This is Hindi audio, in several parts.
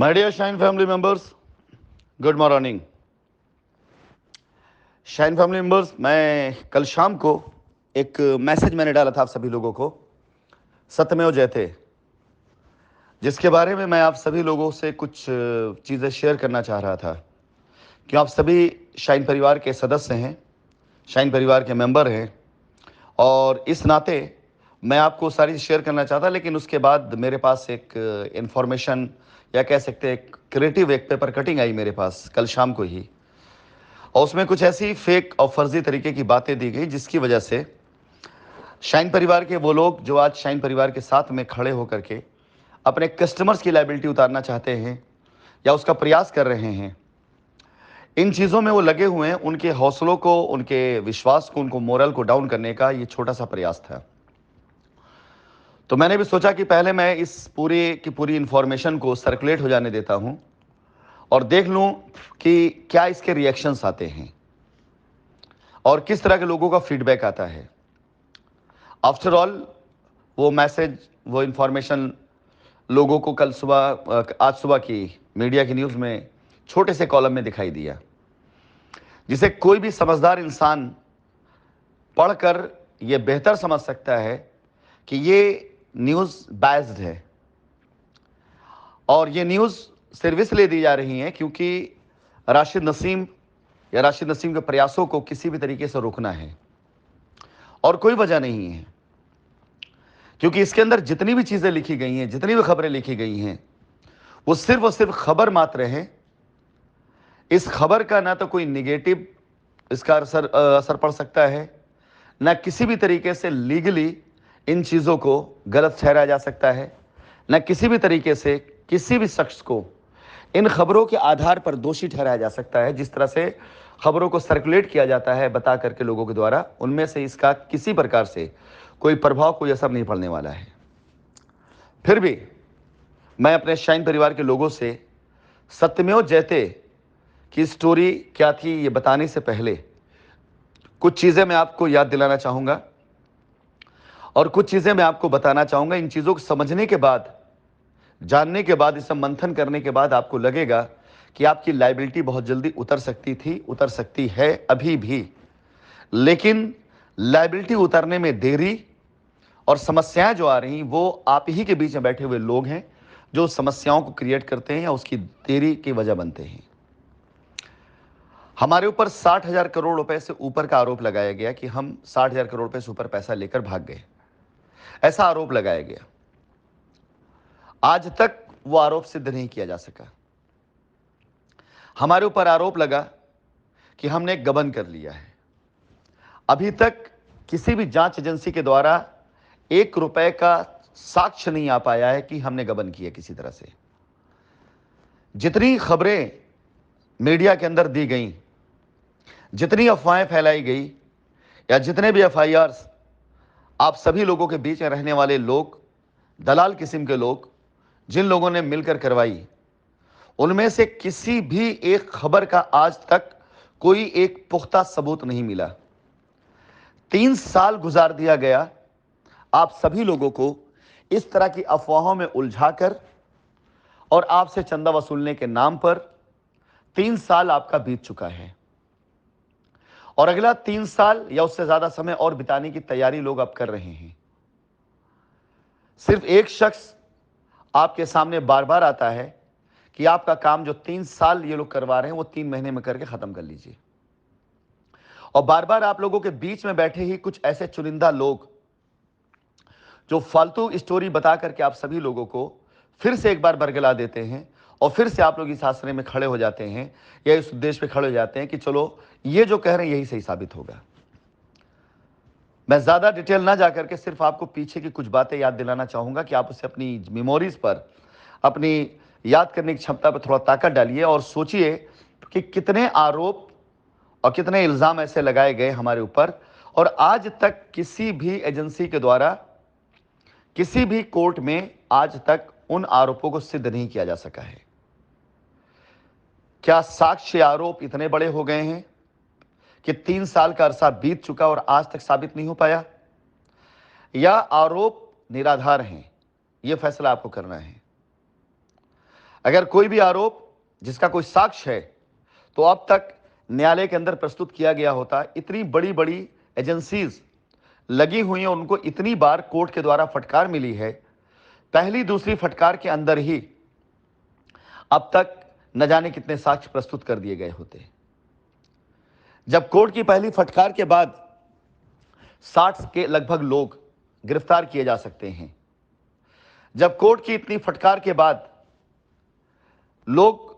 My dear Shine family members, good morning. Shine family members, मैं कल शाम को एक मैसेज मैंने डाला था आप सभी लोगों को, सत्यमेव जयते, जिसके बारे में मैं आप सभी लोगों से कुछ चीज़ें शेयर करना चाह रहा था। क्यों आप सभी शाइन परिवार के सदस्य हैं, शाइन परिवार के मेंबर हैं, और इस नाते मैं आपको सारी शेयर करना चाहता, लेकिन उसके बाद मेरे पास एक इन्फॉर्मेशन या कह सकते हैं एक क्रिएटिव एक पेपर कटिंग आई मेरे पास कल शाम को ही, और उसमें कुछ ऐसी फेक और फर्जी तरीके की बातें दी गई जिसकी वजह से शाइन परिवार के वो लोग जो आज शाइन परिवार के साथ में खड़े होकर के अपने कस्टमर्स की लायबिलिटी उतारना चाहते हैं या उसका प्रयास कर रहे हैं, इन चीज़ों में वो लगे हुए हैं। उनके हौसलों को, उनके विश्वास को, उनको मोरल को डाउन करने का ये छोटा सा प्रयास था। तो मैंने भी सोचा कि पहले मैं इस पूरी की पूरी इंफॉर्मेशन को सर्कुलेट हो जाने देता हूं और देख लूं कि क्या इसके रिएक्शंस आते हैं और किस तरह के लोगों का फीडबैक आता है। आफ्टर ऑल, वो मैसेज, वो इंफॉर्मेशन लोगों को कल सुबह, आज सुबह की मीडिया की न्यूज़ में छोटे से कॉलम में दिखाई दिया, जिसे कोई भी समझदार इंसान पढ़कर यह बेहतर समझ सकता है कि ये न्यूज़ बायस्ड है। और ये न्यूज़ सिर्फ इसलिए दी जा रही है क्योंकि राशिद नसीम या राशिद नसीम के प्रयासों को किसी भी तरीके से रोकना है, और कोई वजह नहीं है। क्योंकि इसके अंदर जितनी भी चीज़ें लिखी गई हैं, जितनी भी खबरें लिखी गई हैं, वो सिर्फ और सिर्फ खबर मात्र है। इस खबर का ना तो कोई निगेटिव इसका असर पड़ सकता है, ना किसी भी तरीके से लीगली इन चीज़ों को गलत ठहराया जा सकता है, ना किसी भी तरीके से किसी भी शख्स को इन खबरों के आधार पर दोषी ठहराया जा सकता है। जिस तरह से खबरों को सर्कुलेट किया जाता है बता करके लोगों के द्वारा, उनमें से इसका किसी प्रकार से कोई प्रभाव, कोई असर नहीं पड़ने वाला है। फिर भी मैं अपने शाइन परिवार के लोगों से सत्यमेव जयते की स्टोरी क्या थी ये बताने से पहले कुछ चीज़ें मैं आपको याद दिलाना चाहूँगा और कुछ चीज़ें मैं आपको बताना चाहूँगा। इन चीज़ों को समझने के बाद, जानने के बाद, इसे मंथन करने के बाद आपको लगेगा कि आपकी लायबिलिटी बहुत जल्दी उतर सकती थी, उतर सकती है अभी भी। लेकिन लायबिलिटी उतरने में देरी और समस्याएं जो आ रही वो आप ही के बीच में बैठे हुए लोग हैं जो समस्याओं को क्रिएट करते हैं या उसकी देरी की वजह बनते हैं। हमारे ऊपर 60,000 करोड़ रुपए से ऊपर का आरोप लगाया गया कि हम 60,000 करोड़ रुपए से ऊपर पैसा लेकर भाग गए, ऐसा आरोप लगाया गया। आज तक वो आरोप सिद्ध नहीं किया जा सका। हमारे ऊपर आरोप लगा कि हमने गबन कर लिया है। अभी तक किसी भी जांच एजेंसी के द्वारा 1 रुपए का साक्ष्य नहीं आ पाया है कि हमने गबन किया किसी तरह से। जितनी खबरें मीडिया के अंदर दी गई, जितनी अफवाहें फैलाई गई, या जितने भी एफआईआर्स आप सभी लोगों के बीच में रहने वाले लोग, दलाल किस्म के लोग, जिन लोगों ने मिलकर करवाई, उनमें से किसी भी एक खबर का आज तक कोई एक पुख्ता सबूत नहीं मिला। 3 साल गुजार दिया गया आप सभी लोगों को इस तरह की अफवाहों में उलझाकर और आपसे चंदा वसूलने के नाम पर। 3 साल आपका बीत चुका है और अगला 3 साल या उससे ज्यादा समय और बिताने की तैयारी लोग अब कर रहे हैं। सिर्फ एक शख्स आपके सामने बार बार आता है कि आपका काम जो 3 साल ये लोग करवा रहे हैं वो 3 महीने में करके खत्म कर लीजिए। और बार बार आप लोगों के बीच में बैठे ही कुछ ऐसे चुनिंदा लोग जो फालतू स्टोरी बता करके आप सभी लोगों को फिर से एक बार बरगला देते हैं और फिर से आप लोग इस आसरे में खड़े हो जाते हैं या इस उद्देश्य पे खड़े हो जाते हैं कि चलो ये जो कह रहे हैं यही सही साबित होगा। मैं ज्यादा डिटेल ना जाकर के सिर्फ आपको पीछे की कुछ बातें याद दिलाना चाहूंगा कि आप उसे अपनी मेमोरीज पर, अपनी याद करने की क्षमता पर थोड़ा ताकत डालिए और सोचिए कि कितने आरोप और कितने इल्जाम ऐसे लगाए गए हमारे ऊपर और आज तक किसी भी एजेंसी के द्वारा, किसी भी कोर्ट में आज तक उन आरोपों को सिद्ध नहीं किया जा सका है। क्या साक्ष्य आरोप इतने बड़े हो गए हैं कि 3 साल का अरसा बीत चुका और आज तक साबित नहीं हो पाया, या आरोप निराधार हैं? यह फैसला आपको करना है। अगर कोई भी आरोप जिसका कोई साक्ष्य है तो अब तक न्यायालय के अंदर प्रस्तुत किया गया होता। इतनी बड़ी बड़ी एजेंसीज लगी हुई हैं, उनको इतनी बार कोर्ट के द्वारा फटकार मिली है, पहली दूसरी फटकार के अंदर ही अब तक न जाने कितने साक्ष्य प्रस्तुत कर दिए गए होते। जब कोर्ट की पहली फटकार के बाद 60 के लगभग लोग गिरफ्तार किए जा सकते हैं, जब कोर्ट की इतनी फटकार के बाद लोग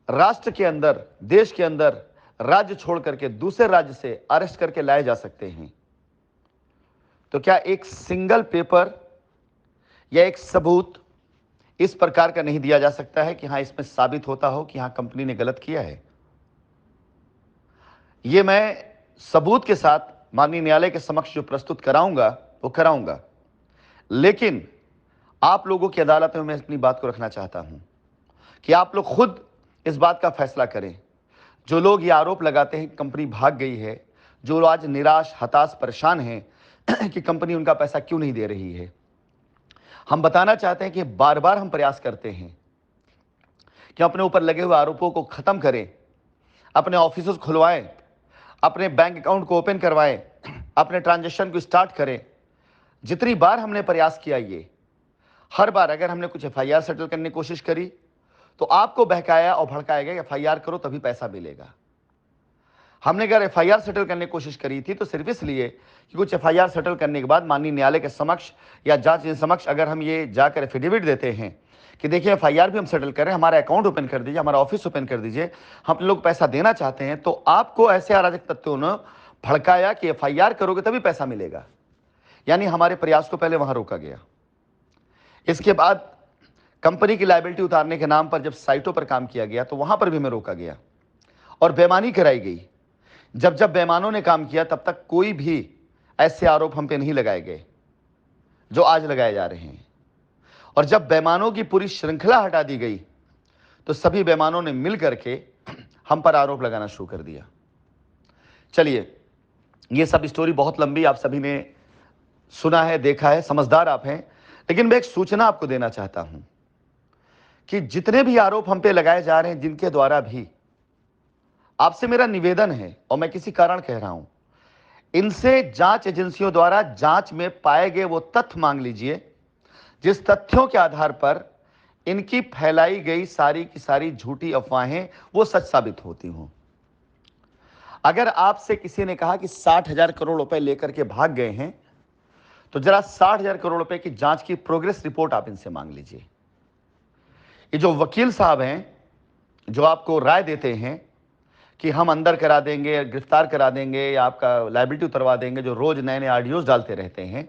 राष्ट्र के अंदर, देश के अंदर राज्य छोड़ करके दूसरे राज्य से अरेस्ट करके लाए जा सकते हैं, तो क्या एक सिंगल पेपर या एक सबूत इस प्रकार का नहीं दिया जा सकता है कि हां इसमें साबित होता हो कि हां कंपनी ने गलत किया है? यह मैं सबूत के साथ माननीय न्यायालय के समक्ष जो प्रस्तुत कराऊंगा वो कराऊंगा, लेकिन आप लोगों की अदालत में मैं अपनी बात को रखना चाहता हूं कि आप लोग खुद इस बात का फैसला करें। जो लोग ये आरोप लगाते हैं कि कंपनी भाग गई है, जो आज निराश, हताश, परेशान हैं कि कंपनी उनका पैसा क्यों नहीं दे रही है, हम बताना चाहते हैं कि बार बार हम प्रयास करते हैं कि अपने ऊपर लगे हुए आरोपों को खत्म करें, अपने ऑफिस खुलवाएं, अपने बैंक अकाउंट को ओपन करवाएं, अपने ट्रांजैक्शन को स्टार्ट करें। जितनी बार हमने प्रयास किया, ये हर बार अगर हमने कुछ एफआईआर सेटल करने की कोशिश करी तो आपको बहकाया और भड़काया गया, एफआईआर करो तभी पैसा मिलेगा। हमने अगर एफआईआर सेटल करने की कोशिश करी थी तो सिर्फ इसलिए कि कुछ एफआईआर सेटल करने के बाद माननीय न्यायालय के समक्ष या जांच समक्ष अगर हम ये जाकर एफिडेविट देते हैं कि देखिए एफआईआर भी हम सेटल करें, हमारा अकाउंट ओपन कर दीजिए, हमारा ऑफिस ओपन कर दीजिए, हम लोग पैसा देना चाहते हैं, तो आपको ऐसे अराजक तत्वों ने भड़काया कि एफआईआर करोगे तभी पैसा मिलेगा। यानी हमारे प्रयास को पहले वहां रोका गया। इसके बाद कंपनी की लायबिलिटी उतारने के नाम पर जब साइटों पर काम किया गया तो वहां पर भी हमें रोका गया और बेईमानी कराई गई। जब जब बेईमानों ने काम किया तब तक कोई भी ऐसे आरोप हम पे नहीं लगाए गए जो आज लगाए जा रहे हैं। और जब बेईमानों की पूरी श्रृंखला हटा दी गई तो सभी बेईमानों ने मिल करके हम पर आरोप लगाना शुरू कर दिया। चलिए, ये सब स्टोरी बहुत लंबी, आप सभी ने सुना है, देखा है, समझदार आप हैं, लेकिन मैं एक सूचना आपको देना चाहता हूं कि जितने भी आरोप हम पे लगाए जा रहे हैं, जिनके द्वारा भी, आपसे मेरा निवेदन है और मैं किसी कारण कह रहा हूं, इनसे जांच एजेंसियों द्वारा जांच में पाए गए वो तथ्य मांग लीजिए जिस तथ्यों के आधार पर इनकी फैलाई गई सारी की सारी झूठी अफवाहें वो सच साबित होती हों। अगर आपसे किसी ने कहा कि 60,000 करोड़ रुपए लेकर के भाग गए हैं, तो जरा 60,000 करोड़ रुपए की जांच की प्रोग्रेस रिपोर्ट आप इनसे मांग लीजिए। ये जो वकील साहब हैं जो आपको राय देते हैं कि हम अंदर करा देंगे, गिरफ्तार करा देंगे या आपका लायबिलिटी उतरवा देंगे, जो रोज नए नए ऑडियोज डालते रहते हैं,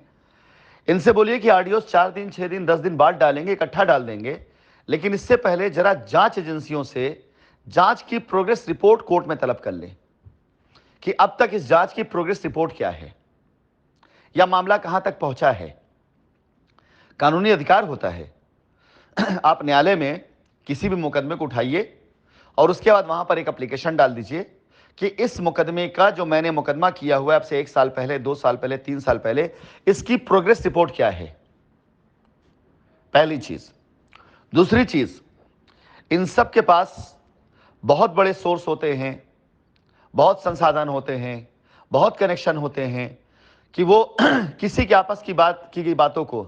इनसे बोलिए कि ऑडियोज 4 दिन, 6 दिन, 10 दिन बाद डालेंगे, इकट्ठा डाल देंगे, लेकिन इससे पहले जरा जांच एजेंसियों से जांच की प्रोग्रेस रिपोर्ट कोर्ट में तलब कर लें कि अब तक इस जांच की प्रोग्रेस रिपोर्ट क्या है या मामला कहां तक पहुंचा है। कानूनी अधिकार होता है, आप न्यायालय में किसी भी मुकदमे को उठाइए और उसके बाद वहां पर एक एप्लीकेशन डाल दीजिए कि इस मुकदमे का, जो मैंने मुकदमा किया हुआ है आपसे 1 साल पहले, 2 साल पहले, 3 साल पहले, इसकी प्रोग्रेस रिपोर्ट क्या है। पहली चीज। दूसरी चीज, इन सब के पास बहुत बड़े सोर्स होते हैं, बहुत संसाधन होते हैं, बहुत कनेक्शन होते हैं कि वो किसी के आपस की बात की गई बातों को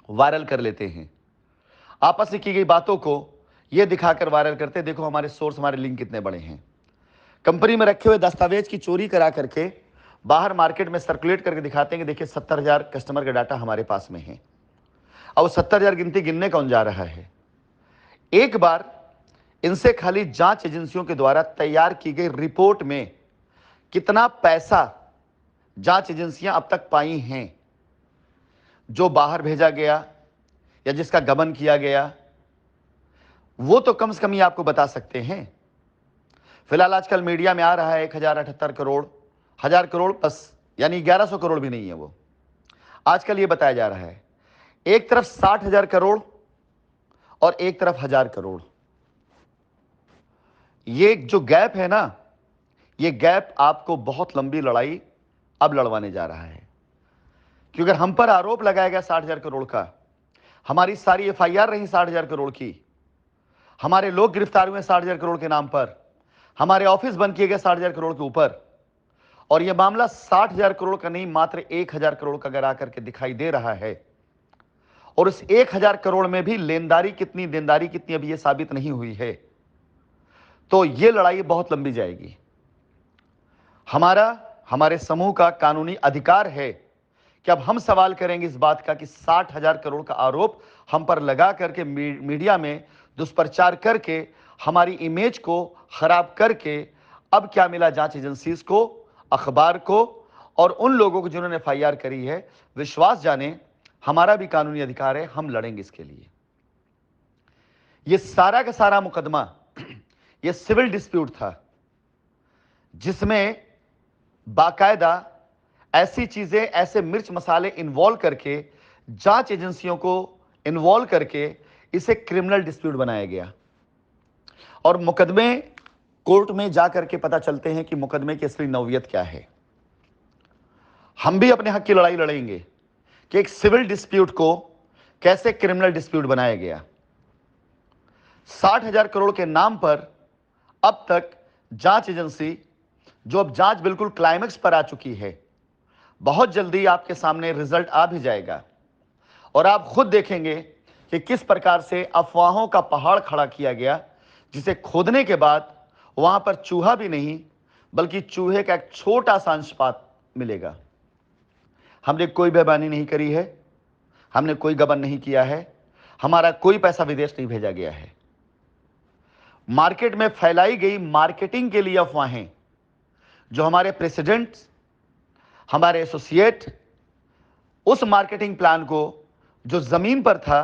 वायरल कर लेते हैं, आपस में की गई बातों को ये दिखाकर वायरल करते, देखो हमारे सोर्स, हमारे लिंक कितने बड़े हैं। कंपनी में रखे हुए दस्तावेज की चोरी करा करके बाहर मार्केट में सर्कुलेट करके दिखाते हैं कि देखिए 70,000 कस्टमर का डाटा हमारे पास में है। अब 70,000 गिनती गिनने कौन जा रहा है। एक बार इनसे खाली जांच एजेंसियों के द्वारा तैयार की गई रिपोर्ट में कितना पैसा जांच एजेंसियां अब तक पाई हैं, जो बाहर भेजा गया या जिसका गबन किया गया, वो तो कम से कम ही आपको बता सकते हैं। फिलहाल आजकल मीडिया में आ रहा है 1,078 करोड़, 1,000 करोड़ बस, यानी 1,100 करोड़ भी नहीं है वो। आजकल ये बताया जा रहा है एक तरफ 60,000 करोड़ और एक तरफ 1,000 करोड़। ये जो गैप है ना, ये गैप आपको बहुत लंबी लड़ाई अब लड़वाने जा रहा है। क्योंकि अगर हम पर आरोप लगाया गया 60,000 करोड़ का, हमारी सारी एफआईआर रही 60,000 करोड़ की, हमारे लोग गिरफ्तार हुए 60,000 करोड़ के नाम पर, हमारे ऑफिस बंद किए गए 60,000 करोड़ के ऊपर। और यह मामला 60,000 करोड़ का नहीं, मात्र 1,000 करोड़ का अगर आकर के दिखाई दे रहा है, और उस 1,000 करोड़ में भी लेनदारी कितनी, देनदारी कितनी, अभी यह साबित नहीं हुई है, तो यह लड़ाई बहुत लंबी जाएगी। हमारे समूह का कानूनी अधिकार है कि अब हम सवाल करेंगे इस बात का कि 60,000 करोड़ का आरोप हम पर लगा करके, मीडिया में दुष्प्रचार करके, हमारी इमेज को खराब करके अब क्या मिला जांच एजेंसीज को, अखबार को और उन लोगों को जिन्होंने एफआईआर करी है। विश्वास जाने, हमारा भी कानूनी अधिकार है, हम लड़ेंगे इसके लिए। यह सारा का सारा मुकदमा यह सिविल डिस्प्यूट था, जिसमें बाकायदा ऐसी चीजें, ऐसे मिर्च मसाले इन्वॉल्व करके, जांच एजेंसियों को इन्वॉल्व करके इसे क्रिमिनल डिस्प्यूट बनाया गया। और मुकदमे कोर्ट में जाकर के पता चलते हैं कि मुकदमे की असली नौयत क्या है। हम भी अपने हक की लड़ाई लड़ेंगे कि एक सिविल डिस्प्यूट को कैसे क्रिमिनल डिस्प्यूट बनाया गया। 60,000 करोड़ के नाम पर अब तक जांच एजेंसी, जो अब जांच बिल्कुल क्लाइमेक्स पर आ चुकी है, बहुत जल्दी आपके सामने रिजल्ट आ भी जाएगा और आप खुद देखेंगे कि किस प्रकार से अफवाहों का पहाड़ खड़ा किया गया, जिसे खोदने के बाद वहां पर चूहा भी नहीं बल्कि चूहे का एक छोटा सा अंशपात मिलेगा। हमने कोई बेईमानी नहीं करी है, हमने कोई गबन नहीं किया है, हमारा कोई पैसा विदेश नहीं भेजा गया है। मार्केट में फैलाई गई मार्केटिंग के लिए अफवाहें, जो हमारे प्रेसिडेंट, हमारे एसोसिएट, उस मार्केटिंग प्लान को जो जमीन पर था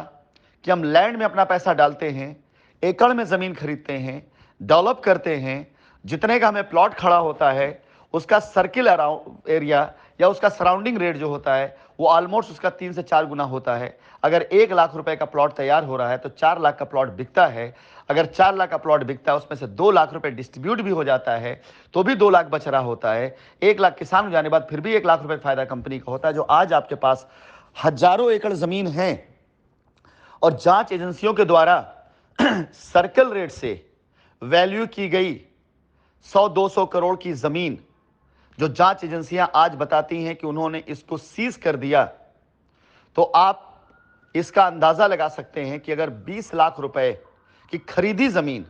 कि हम लैंड में अपना पैसा डालते हैं, एकड़ में जमीन खरीदते हैं, डेवलप करते हैं, जितने का हमें प्लॉट खड़ा होता है उसका सर्किल अराउंड एरिया या उसका सराउंडिंग रेट जो होता है वो ऑलमोस्ट उसका 3 से 4 गुना होता है। अगर 1 लाख रुपए का प्लॉट तैयार हो रहा है तो 4 लाख का प्लॉट बिकता है। अगर 4 लाख का प्लॉट बिकता है, उसमें से 2 लाख रुपए डिस्ट्रीब्यूट भी हो जाता है तो भी 2 लाख बच रहा होता है। 1 लाख किसान हो जाने बाद फिर भी 1 लाख रुपए फायदा कंपनी का होता है। जो आज आपके पास हजारों एकड़ जमीन है और जांच एजेंसियों के द्वारा सर्कल रेट से वैल्यू की गई 100-200 करोड़ की जमीन, जो जांच एजेंसियां आज बताती हैं कि उन्होंने इसको सीज कर दिया, तो आप इसका अंदाजा लगा सकते हैं कि अगर 20 लाख रुपए की खरीदी जमीन,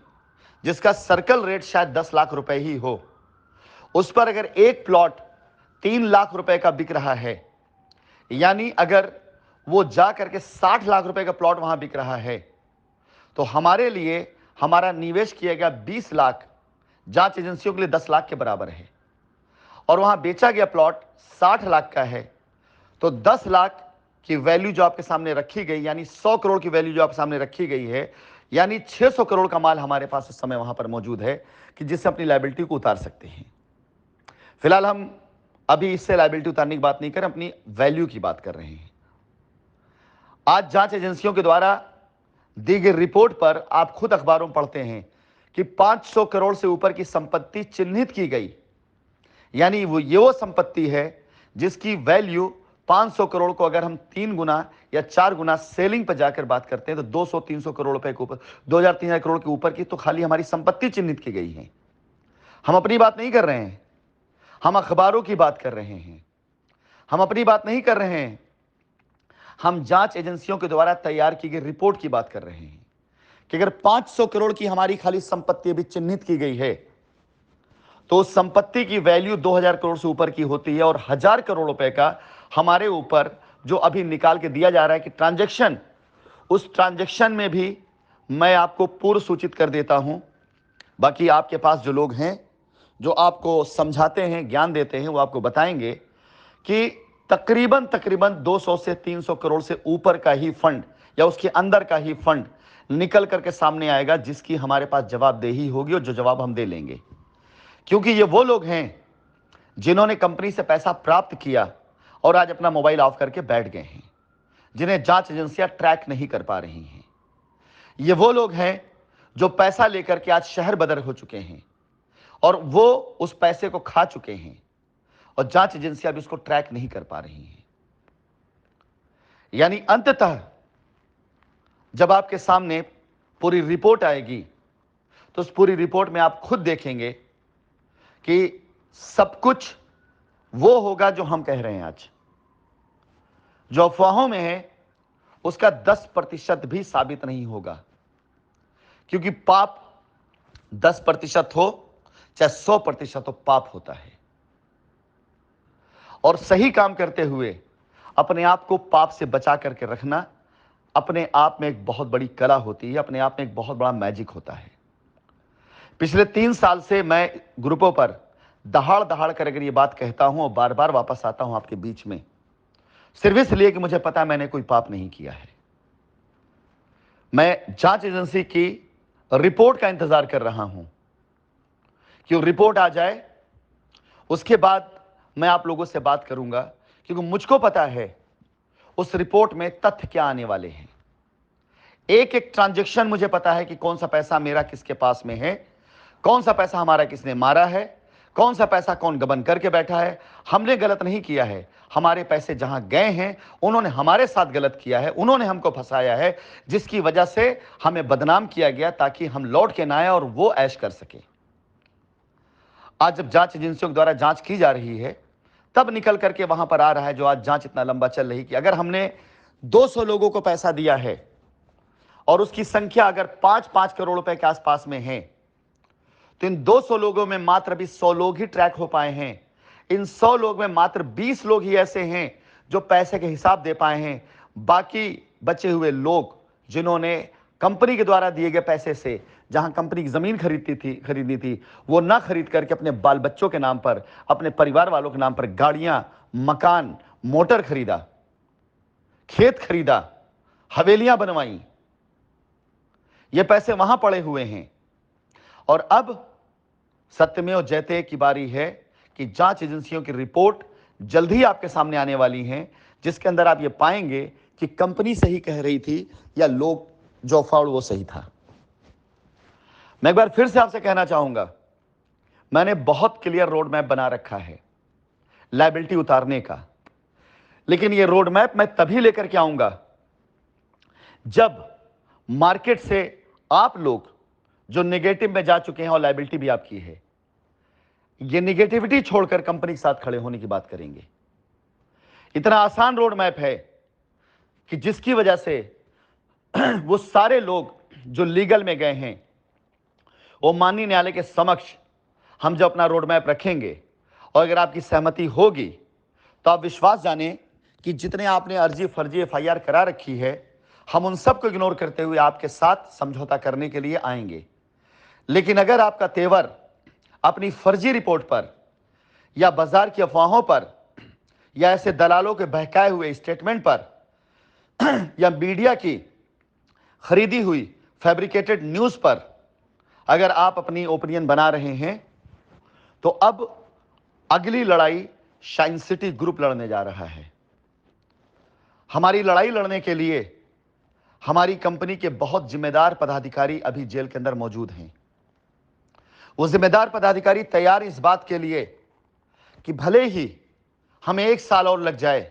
जिसका सर्कल रेट शायद 10 लाख रुपए ही हो, उस पर अगर एक प्लॉट 3 लाख रुपए का बिक रहा है, यानी अगर वो जा करके 60 लाख रुपए का प्लॉट वहां बिक रहा है, तो हमारे लिए हमारा निवेश किया गया 20 लाख जांच एजेंसियों के लिए 10 लाख के बराबर है, और वहां बेचा गया प्लॉट 60 लाख का है, तो 10 लाख की वैल्यू जो आपके सामने रखी गई, यानी 100 करोड़ की वैल्यू जो आपके सामने रखी गई है, यानी 600 करोड़ का माल हमारे पास इस समय वहां पर मौजूद है कि जिससे अपनी लायबिलिटी को उतार सकते हैं। फिलहाल हम अभी इससे लायबिलिटी उतारने की बात नहीं कर रहे, अपनी वैल्यू की बात कर रहे हैं। आज जांच एजेंसियों के द्वारा दी गई रिपोर्ट पर आप खुद अखबारों में पढ़ते हैं कि 500 करोड़ से ऊपर की संपत्ति चिन्हित की गई, यानी वो संपत्ति है जिसकी वैल्यू 500 करोड़ को अगर हम 3 गुना या 4 गुना सेलिंग पर जाकर बात करते हैं तो 200-300 करोड़ रुपए के ऊपर, 2,000-3,000 करोड़ के ऊपर की तो खाली हमारी संपत्ति चिन्हित की गई है। हम अपनी बात नहीं कर रहे हैं, हम अखबारों की बात कर रहे हैं, हम अपनी बात नहीं कर रहे हैं, हम जांच एजेंसियों के द्वारा तैयार की गई रिपोर्ट की बात कर रहे हैं कि अगर 500 करोड़ की हमारी खाली संपत्ति अभी चिन्हित की गई है तो उस संपत्ति की वैल्यू 2,000 करोड़ से ऊपर की होती है, और 1,000 करोड़ रुपए का हमारे ऊपर जो अभी निकाल के दिया जा रहा है कि ट्रांजैक्शन, उस ट्रांजैक्शन में भी मैं आपको पूर्व सूचित कर देता हूं। बाकी आपके पास जो लोग हैं जो आपको समझाते हैं, ज्ञान देते हैं, वो आपको बताएंगे कि तकरीबन 200 से 300 करोड़ से ऊपर का ही फंड या उसके अंदर का ही फंड निकल करके सामने आएगा, जिसकी हमारे पास जवाबदेही होगी और जो जवाब हम दे लेंगे। क्योंकि ये वो लोग हैं जिन्होंने कंपनी से पैसा प्राप्त किया और आज अपना मोबाइल ऑफ करके बैठ गए हैं, जिन्हें जांच एजेंसियां ट्रैक नहीं कर पा रही हैं। ये वो लोग हैं जो पैसा लेकर के आज शहर बदर हो चुके हैं और वो उस पैसे को खा चुके हैं और जांच एजेंसियां भी उसको ट्रैक नहीं कर पा रही हैं। यानी अंततः जब आपके सामने पूरी रिपोर्ट आएगी तो उस पूरी रिपोर्ट में आप खुद देखेंगे कि सब कुछ वो होगा जो हम कह रहे हैं आज। जो अफवाहों में है उसका 10% भी साबित नहीं होगा, क्योंकि पाप 10% हो चाहे 100% हो, पाप होता है। और सही काम करते हुए अपने आप को पाप से बचा करके रखना अपने आप में एक बहुत बड़ी कला होती है, अपने आप में एक बहुत बड़ा मैजिक होता है। पिछले 3 साल से मैं ग्रुपों पर दहाड़ दहाड़ कर अगर ये बात कहता हूं और बार बार वापस आता हूं आपके बीच में, सिर्फ इसलिए कि मुझे पता है मैंने कोई पाप नहीं किया है। मैं जांच एजेंसी की रिपोर्ट का इंतजार कर रहा हूं कि वो रिपोर्ट आ जाए, उसके बाद मैं आप लोगों से बात करूंगा, क्योंकि मुझको पता है उस रिपोर्ट में तथ्य क्या आने वाले हैं। एक एक ट्रांजैक्शन मुझे पता है कि कौन सा पैसा मेरा किसके पास में है, कौन सा पैसा हमारा किसने मारा है, कौन सा पैसा कौन गबन करके बैठा है। हमने गलत नहीं किया है, हमारे पैसे जहां गए हैं उन्होंने हमारे साथ गलत किया है, उन्होंने हमको फंसाया है, जिसकी वजह से हमें बदनाम किया गया ताकि हम लौट के ना आए और वो ऐश कर सके। आज जब जांच एजेंसियों द्वारा जांच की जा रही है तब निकल करके वहां पर आ रहा है, जो आज जांच इतना लंबा चल रही कि अगर हमने 200 लोगों को पैसा दिया है और उसकी संख्या अगर 5-5 करोड़ रुपए के आसपास में है, तो इन 200 लोगों में मात्र अभी 100 लोग ही ट्रैक हो पाए हैं। इन 100 लोग में मात्र 20 लोग ही ऐसे हैं जो पैसे के हिसाब दे पाए हैं। बाकी बचे हुए लोग जिन्होंने कंपनी के द्वारा दिए गए पैसे से जहां कंपनी की जमीन खरीदनी थी, वो ना खरीद करके अपने बाल बच्चों के नाम पर, अपने परिवार वालों के नाम पर गाड़ियां, मकान, मोटर खरीदा, खेत खरीदा, हवेलियां बनवाई। ये पैसे वहां पड़े हुए हैं। और अब सत्यमेव जयते की बारी है कि जांच एजेंसियों की रिपोर्ट जल्द ही आपके सामने आने वाली है, जिसके अंदर आप ये पाएंगे कि कंपनी सही कह रही थी या लोग जो अफवाह वो सही था। मैं एक बार फिर से आपसे कहना चाहूंगा, मैंने बहुत क्लियर रोड मैप बना रखा है लायबिलिटी उतारने का, लेकिन ये रोड मैप मैं तभी लेकर के आऊंगा जब मार्केट से आप लोग जो नेगेटिव में जा चुके हैं और लायबिलिटी भी आपकी है, ये नेगेटिविटी छोड़कर कंपनी के साथ खड़े होने की बात करेंगे। इतना आसान रोड मैप है कि जिसकी वजह से वो सारे लोग जो लीगल में गए हैं, वो माननीय न्यायालय के समक्ष हम जो अपना रोड मैप रखेंगे, और अगर आपकी सहमति होगी तो आप विश्वास जाने कि जितने आपने अर्जी फर्जी FIR करा रखी है, हम उन सबको इग्नोर करते हुए आपके साथ समझौता करने के लिए आएंगे। लेकिन अगर आपका तेवर अपनी फर्जी रिपोर्ट पर या बाजार की अफवाहों पर या ऐसे दलालों के बहकाए हुए स्टेटमेंट पर या मीडिया की खरीदी हुई फैब्रिकेटेड न्यूज पर अगर आप अपनी ओपिनियन बना रहे हैं, तो अब अगली लड़ाई शाइन सिटी ग्रुप लड़ने जा रहा है। हमारी लड़ाई लड़ने के लिए हमारी कंपनी के बहुत जिम्मेदार पदाधिकारी अभी जेल के अंदर मौजूद हैं। वो जिम्मेदार पदाधिकारी तैयार इस बात के लिए कि भले ही हमें 1 साल और लग जाए,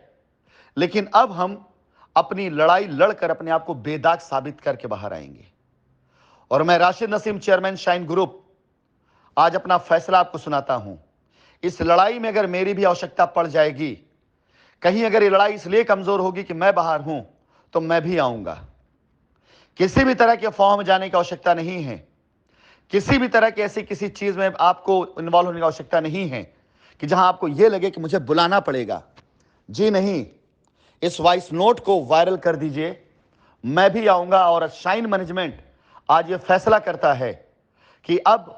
लेकिन अब हम अपनी लड़ाई लड़कर अपने आप को बेदाग साबित करके बाहर आएंगे। और मैं Rashid Naseem, chairman shine group, आज अपना फैसला आपको सुनाता हूं। इस लड़ाई में अगर मेरी भी आवश्यकता पड़ जाएगी, कहीं अगर ये लड़ाई इसलिए कमजोर होगी कि मैं बाहर हूं, तो मैं भी आऊंगा। किसी भी तरह की अफवाह में जाने की आवश्यकता नहीं है, किसी भी तरह की ऐसी किसी चीज में आपको इन्वॉल्व होने की आवश्यकता नहीं है कि जहां आपको यह लगे कि मुझे बुलाना पड़ेगा। जी नहीं, इस वॉइस नोट को वायरल कर दीजिए, मैं भी आऊंगा। और शाइन मैनेजमेंट आज यह फैसला करता है कि अब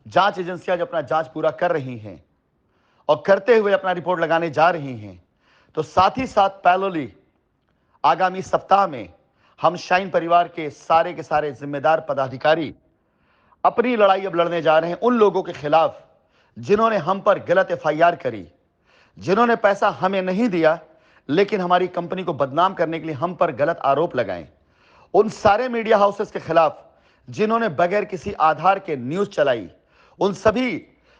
जांच एजेंसियां जो अपना जांच पूरा कर रही हैं और करते हुए अपना रिपोर्ट लगाने जा रही हैं, तो साथ ही साथ पैरेलली आगामी सप्ताह में हम शाइन परिवार के सारे जिम्मेदार पदाधिकारी अपनी लड़ाई अब लड़ने जा रहे हैं उन लोगों के खिलाफ जिन्होंने हम पर गलत FIR करी, जिन्होंने पैसा हमें नहीं दिया लेकिन हमारी कंपनी को बदनाम करने के लिए हम पर गलत आरोप लगाए। उन सारे मीडिया हाउसेस के खिलाफ जिन्होंने बगैर किसी आधार के न्यूज चलाई, उन सभी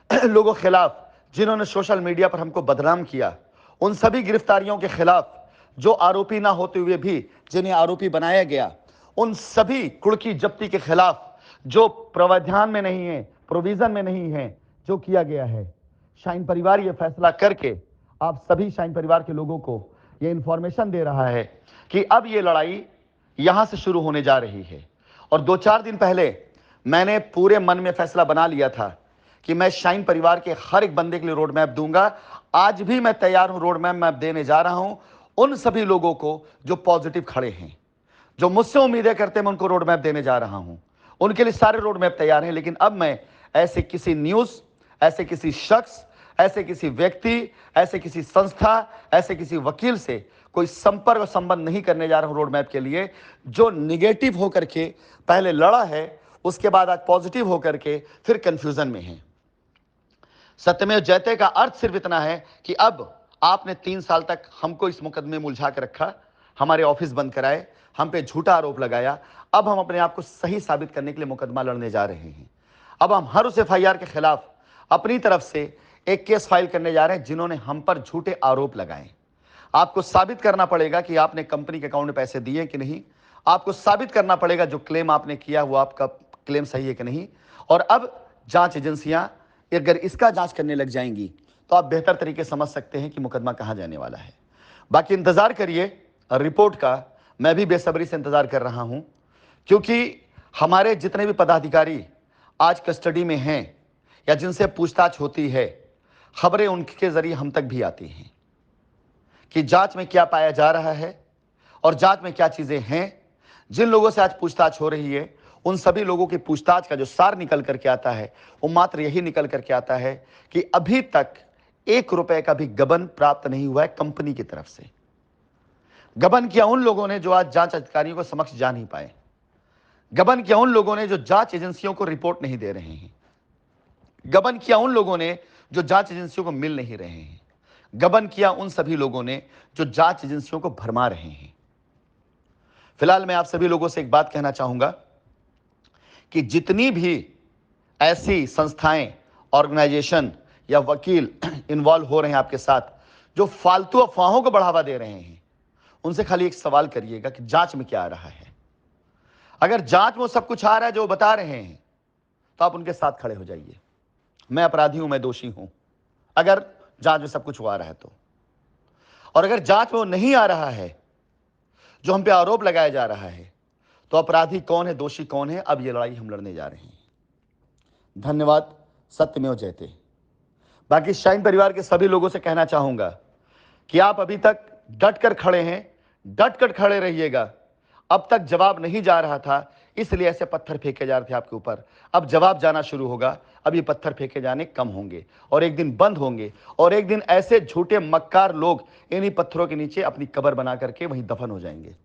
लोगों के खिलाफ जिन्होंने सोशल मीडिया पर हमको बदनाम किया, उन सभी गिरफ्तारियों के खिलाफ जो आरोपी ना होते हुए भी जिन्हें आरोपी बनाया गया, उन सभी कुड़की जब्ती के खिलाफ जो प्रावधान में नहीं है, प्रोविजन में नहीं है, जो किया गया है। शाहीन परिवार ये फैसला करके आप सभी शाहीन परिवार के लोगों को ये इंफॉर्मेशन दे रहा है कि अब ये लड़ाई यहां से शुरू होने जा रही है। और 2-4 दिन पहले मैंने पूरे मन में फैसला बना लिया था कि मैं शाहीन परिवार के हर एक बंदे के लिए रोड मैप दूंगा। आज भी मैं तैयार हूं, रोड मैप देने जा रहा हूं उन सभी लोगों को जो पॉजिटिव खड़े हैं, जो मुझसे उम्मीदें करते हैं, मैं उनको रोड मैप देने जा रहा हूं। उनके लिए सारे रोड मैप तैयार हैं। लेकिन अब मैं ऐसे किसी न्यूज, ऐसे किसी शख्स, ऐसे किसी व्यक्ति, ऐसे किसी संस्था, ऐसे किसी वकील से कोई संपर्क और संबंध नहीं करने जा रहा हूं रोड मैप के लिए, जो निगेटिव होकर के पहले लड़ा है, उसके बाद आज पॉजिटिव होकर के फिर कंफ्यूजन में है। सत्यमेव जयते का अर्थ सिर्फ इतना है कि अब आपने 3 साल तक हमको इस मुकदमे में उलझा कर रखा, हमारे ऑफिस बंद कराए, हम पे झूठा आरोप लगाया। अब हम अपने आप को सही साबित करने के लिए मुकदमा लड़ने जा रहे हैं। अब हम हर उस एफआईआर के खिलाफ अपनी तरफ से एक केस फाइल करने जा रहे हैं जिन्होंने हम पर झूठे आरोप लगाए। आपको साबित करना पड़ेगा कि आपने कंपनी के अकाउंट में पैसे दिए कि नहीं। आपको साबित करना पड़ेगा जो क्लेम आपने किया वो आपका क्लेम सही है कि नहीं। और अब जांच एजेंसियां अगर इसका जांच करने लग जाएंगी तो आप बेहतर तरीके समझ सकते हैं कि मुकदमा कहां जाने वाला है। बाकी इंतजार करिए रिपोर्ट का, मैं भी बेसब्री से इंतजार कर रहा हूं, क्योंकि हमारे जितने भी पदाधिकारी आज कस्टडी में हैं या जिनसे पूछताछ होती है, खबरें उनके जरिए हम तक भी आती हैं कि जांच में क्या पाया जा रहा है और जांच में क्या चीजें हैं। जिन लोगों से आज पूछताछ हो रही है, उन सभी लोगों की पूछताछ का जो सार निकल करके आता है वो मात्र यही निकल करके आता है कि अभी तक 1 रुपए का भी गबन प्राप्त नहीं हुआ है कंपनी की तरफ से। गबन किया उन लोगों ने जो आज जांच अधिकारियों को समक्ष जा नहीं पाए। गबन किया उन लोगों ने जो जांच एजेंसियों को रिपोर्ट नहीं दे रहे हैं। गबन किया उन लोगों ने जो जांच एजेंसियों को मिल नहीं रहे हैं। गबन किया उन सभी लोगों ने जो जांच एजेंसियों को भरमा रहे हैं। फिलहाल मैं आप सभी लोगों से एक बात कहना चाहूंगा कि जितनी भी ऐसी संस्थाएं, ऑर्गेनाइजेशन या वकील इन्वॉल्व हो रहे हैं आपके साथ, जो फालतू अफवाहों को बढ़ावा दे रहे हैं, उनसे खाली एक सवाल करिएगा कि जांच में क्या आ रहा है। अगर जांच में सब कुछ आ रहा है जो बता रहे हैं तो आप उनके साथ खड़े हो जाइए। मैं अपराधी हूं, मैं दोषी हूं अगर जांच में सब कुछ आ रहा है तो। और अगर जांच में वो नहीं आ रहा है, जो हम पे आरोप लगाया जा रहा है, तो अपराधी कौन है, दोषी कौन है, अब ये लड़ाई हम लड़ने जा रहे हैं। धन्यवाद। सत्यमेव जयते। बाकी शाहीन परिवार के सभी लोगों से कहना चाहूंगा कि आप अभी तक डट कर खड़े हैं, डट कर खड़े रहिएगा। अब तक जवाब नहीं जा रहा था, इसलिए ऐसे पत्थर फेंके जा रहे थे आपके ऊपर। अब जवाब जाना शुरू होगा, अब ये पत्थर फेंके जाने कम होंगे और एक दिन बंद होंगे। और एक दिन ऐसे झूठे मक्कार लोग इन्हीं पत्थरों के नीचे अपनी कब्र बना करके वहीं दफन हो जाएंगे।